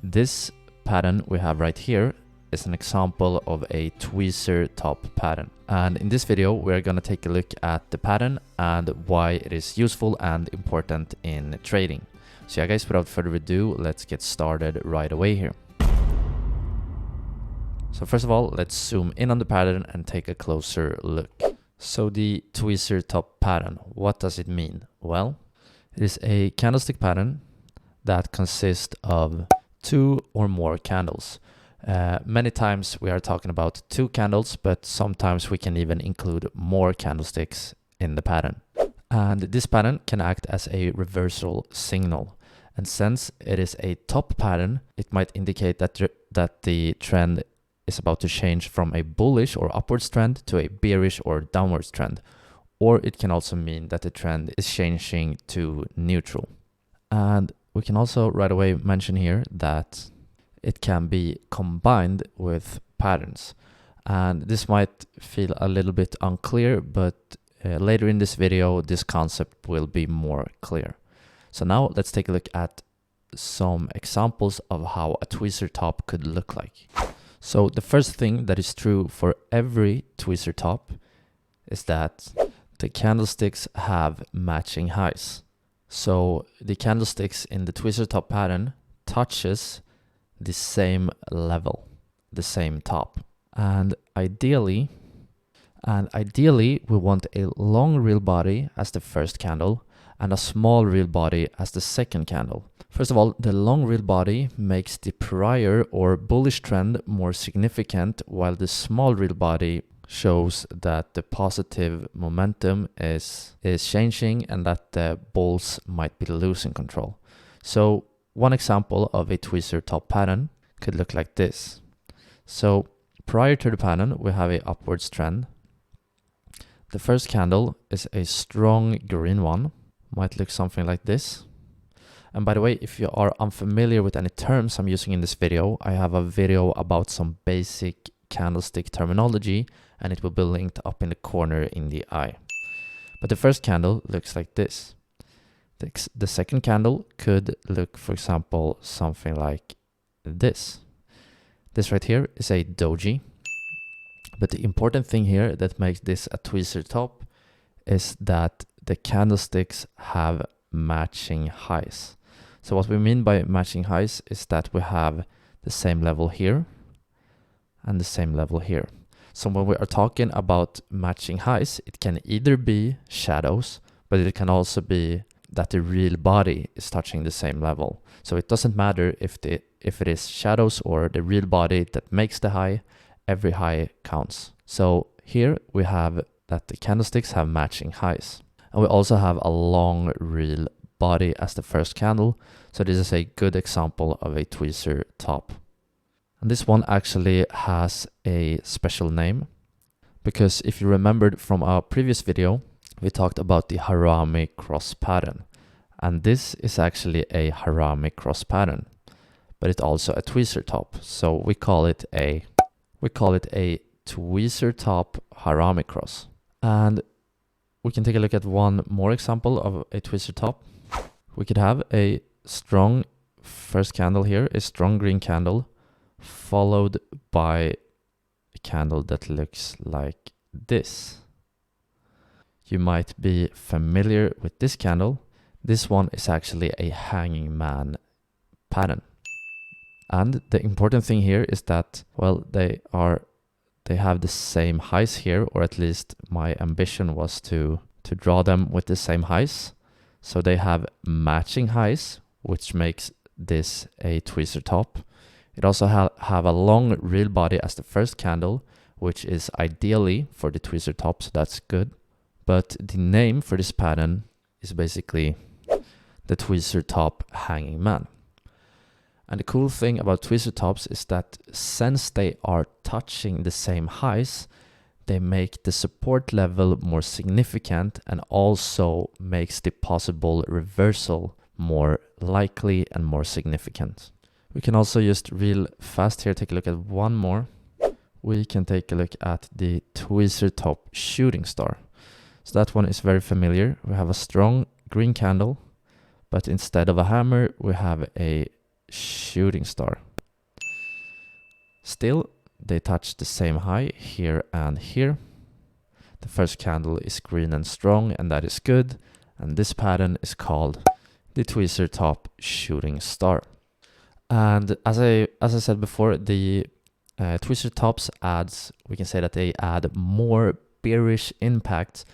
This pattern we have right here is an example of a Tweezer Top pattern. And in this video, we're going to take a look at the pattern and why it is useful and important in trading. So yeah guys, without further ado, let's get started right away here. So first of all, let's zoom in on the pattern and take a closer look. So the Tweezer Top pattern, what does it mean? Well, it is a candlestick pattern that consists of 2 or more candles. Many times we are talking about 2 candles, but sometimes we can even include more candlesticks in the pattern. And this pattern can act as a reversal signal. And since it is a top pattern, it might indicate that the trend is about to change from a bullish or upwards trend to a bearish or downwards trend. Or it can also mean that the trend is changing to neutral. And we can also right away mention here that it can be combined with patterns. And this might feel a little bit unclear, but later in this video, this concept will be more clear. So now let's take a look at some examples of how a Tweezer Top could look like. So the first thing that is true for every Tweezer Top is that the candlesticks have matching highs. So the candlesticks in the Tweezer Top pattern touches the same level, the same top. And ideally we want a long real body as the first candle and a small real body as the second candle. First of all, the long real body makes the prior or bullish trend more significant, while the small real body shows that the positive momentum is changing and that the bulls might be losing control. So one example of a Tweezer Top pattern could look like this. So prior to the pattern, we have a upwards trend. The first candle is a strong green one, might look something like this. And by the way, if you are unfamiliar with any terms I'm using in this video, I have a video about some basic candlestick terminology, and it will be linked up in the corner in the eye. But the first candle looks like this. The second candle could look, for example, something like this. This right here is a doji. But the important thing here that makes this a Tweezer Top is that the candlesticks have matching highs. So what we mean by matching highs is that we have the same level here and the same level here. So when we are talking about matching highs, it can either be shadows, but it can also be that the real body is touching the same level. So it doesn't matter if it is shadows or the real body that makes the high, every high counts. So here we have that the candlesticks have matching highs. And we also have a long real body as the first candle. So this is a good example of a Tweezer Top. And this one actually has a special name, because if you remembered from our previous video, we talked about the Harami cross pattern. And this is actually a Harami cross pattern, but it's also a Tweezer Top. So we call it a Tweezer Top Harami cross. And we can take a look at one more example of a Tweezer Top. We could have a strong first candle here, a strong green candle, followed by a candle that looks like this. You might be familiar with this candle. This one is actually a hanging man pattern. And the important thing here is that, well, they have the same highs here, or at least my ambition was to draw them with the same highs. So they have matching highs, which makes this a Tweezer Top. It also have a long real body as the first candle, which is ideally for the Tweezer Top, so that's good. But the name for this pattern is basically the Tweezer Top Hanging Man. And the cool thing about Tweezer Tops is that since they are touching the same highs, they make the support level more significant and also makes the possible reversal more likely and more significant. We can also just real fast here take a look at one more. We can take a look at the Tweezer Top Shooting Star. So that one is very familiar. We have a strong green candle, but instead of a hammer, we have a shooting star. Still, they touch the same high here and here. The first candle is green and strong, and that is good. And this pattern is called the Tweezer Top Shooting Star. And as I said before, the Tweezer Tops we can say that they add more bearish impact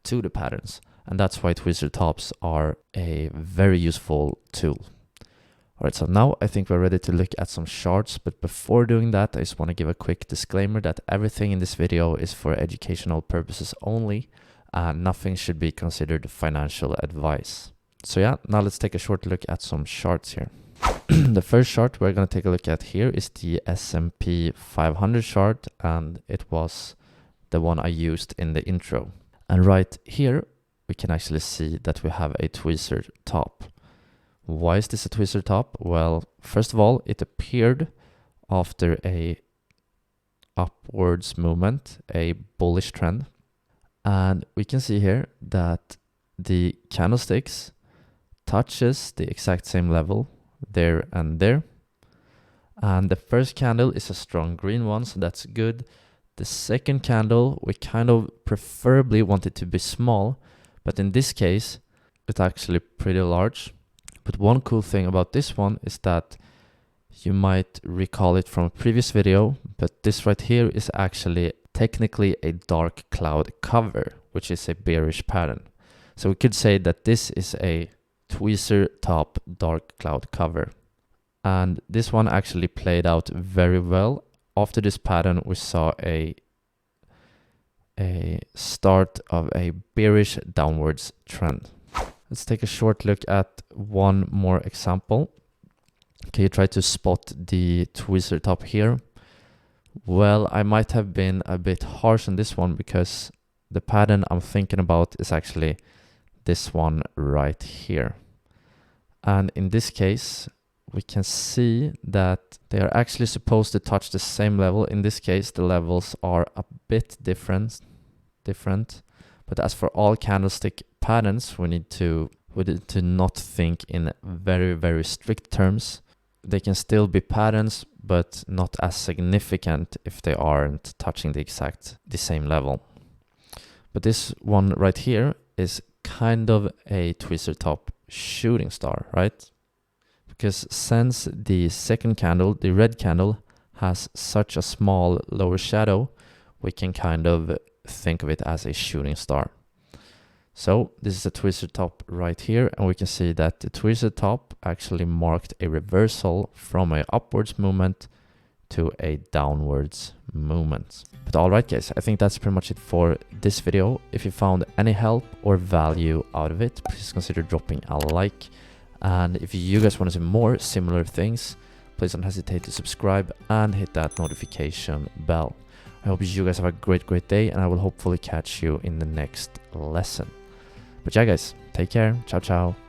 to the patterns. And that's why Tweezer Tops are a very useful tool. Alright, so now I think we're ready to look at some charts, but before doing that, I just want to give a quick disclaimer that everything in this video is for educational purposes only, and nothing should be considered financial advice. So yeah, now let's take a short look at some charts here. The first chart we're going to take a look at here is the S&P 500 chart, and it was the one I used in the intro. And right here, we can actually see that we have a Tweezer Top. Why is this a Tweezer Top? Well, first of all, it appeared after a upwards movement, a bullish trend. And we can see here that the candlesticks touches the exact same level there and there. And the first candle is a strong green one, so that's good. The second candle, we kind of preferably want it to be small, but in this case, it's actually pretty large. But one cool thing about this one is that you might recall it from a previous video, but this right here is actually technically a dark cloud cover, which is a bearish pattern. So we could say that this is a Tweezer Top dark cloud cover. And this one actually played out very well. After this pattern, we saw a start of a bearish downwards trend. Let's take a short look at one more example. Can you try to spot the Tweezer Top here? Well, I might have been a bit harsh on this one because the pattern I'm thinking about is actually this one right here. And in this case, we can see that they are actually supposed to touch the same level. In this case, the levels are a bit different. But as for all candlestick patterns, we need to not think in very, very strict terms. They can still be patterns, but not as significant if they aren't touching the same level. But this one right here is kind of a Tweezer Top shooting star, right? Because since the second candle, the red candle, has such a small lower shadow, we can kind of think of it as a shooting star. So this is a Tweezer Top right here, and we can see that the Tweezer Top actually marked a reversal from a upwards movement to a downwards movement. But alright guys, I think that's pretty much it for this video. If you found any help or value out of it, please consider dropping a like. And if you guys want to see more similar things, please don't hesitate to subscribe and hit that notification bell. I hope you guys have a great day, and I will hopefully catch you in the next lesson. But yeah guys, take care. Ciao, ciao.